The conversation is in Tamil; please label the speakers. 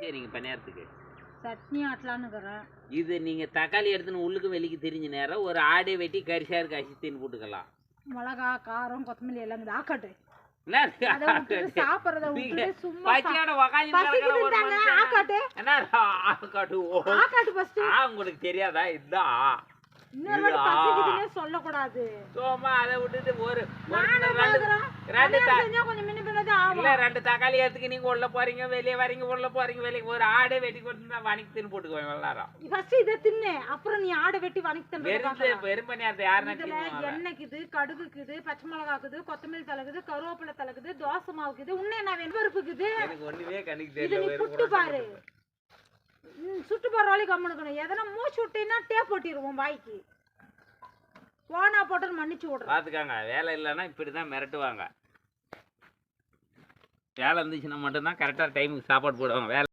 Speaker 1: சரிங்க பணியாரத்துக்கு
Speaker 2: சட்னி ஆட்டலான்னுக்குறேன்.
Speaker 1: இது நீங்கள் தக்காளி எடுத்துன்னு உள்ளுக்கு வெளிக்கு திரிஞ்ச நேரம் ஒரு ஆடை வெட்டி கரிசாரு காய்ச்சி தின்னு போட்டுக்கலாம்.
Speaker 2: மிளகா காரம் கொத்தமல்லி எல்லாம் இருக்குது ஆக்காட்டு.
Speaker 1: என்ன
Speaker 2: அதை விட்டுட்டு சாப்பிட்றத விட்டுட்டு சும்மா
Speaker 1: பச்சையோட
Speaker 2: பசிக்குதுன்றாங்க. ஆக்காட்டு
Speaker 1: ஆக்காட்டு
Speaker 2: ஆக்காட்டு ஃபர்ஸ்ட்.
Speaker 1: உங்களுக்கு தெரியாதா? இதுதான்
Speaker 2: இன்னொரு வாட்டி பசிக்குதுன்னே சொல்லக்கூடாது.
Speaker 1: சோமா அதை விட்டுட்டு ஒரு
Speaker 2: ரெண்டு செஞ்சா கொஞ்சம் மின்ன பின்னது ஆகும்.
Speaker 1: இல்ல ரெண்டு தக்காளி எடுத்துக்கு நீங்க உள்ள போறீங்க வெளியே வரீங்க உள்ள போறீங்க வெளியே ஒரு ஆடை வெட்டி கொடுத்து வணிக்கு தின்னு போட்டுக்குவேன் எல்லாரும்.
Speaker 2: ஃபர்ஸ்ட் இதை தின்னு அப்புறம் நீ ஆடை வெட்டி வணிக்கு தின்னு.
Speaker 1: வெறும் பண்ணியாத யாருன்னா
Speaker 2: எண்ணெய்க்குது கடுகுக்குது பச்சை மிளகாக்குது கொத்தமல்லி தலைக்குது கருவேப்பிலை தலைக்குது தோசை மாவுக்குது இன்னும் என்ன வேணும் பருப்புக்குது.
Speaker 1: எனக்கு ஒண்ணுமே கணிக்கு
Speaker 2: இது நீ புட்டு பாரு. சுட்டு போற வழி கம்முனுக்கணும். எதனா மூச்சு விட்டீங்கன்னா டேப் போட்டிடுவோம் வாய்க்கு. போனா போட்டு மன்னிச்சு விடுறோம்.
Speaker 1: பாத்துக்காங்க வேலை இல்லைன்னா இப்படிதான் மிரட்டுவாங்க. வேலை இருந்துச்சுன்னா மட்டும்தான் கரெக்டாக டைமுக்கு சாப்பாடு போடுவாங்க. வேலை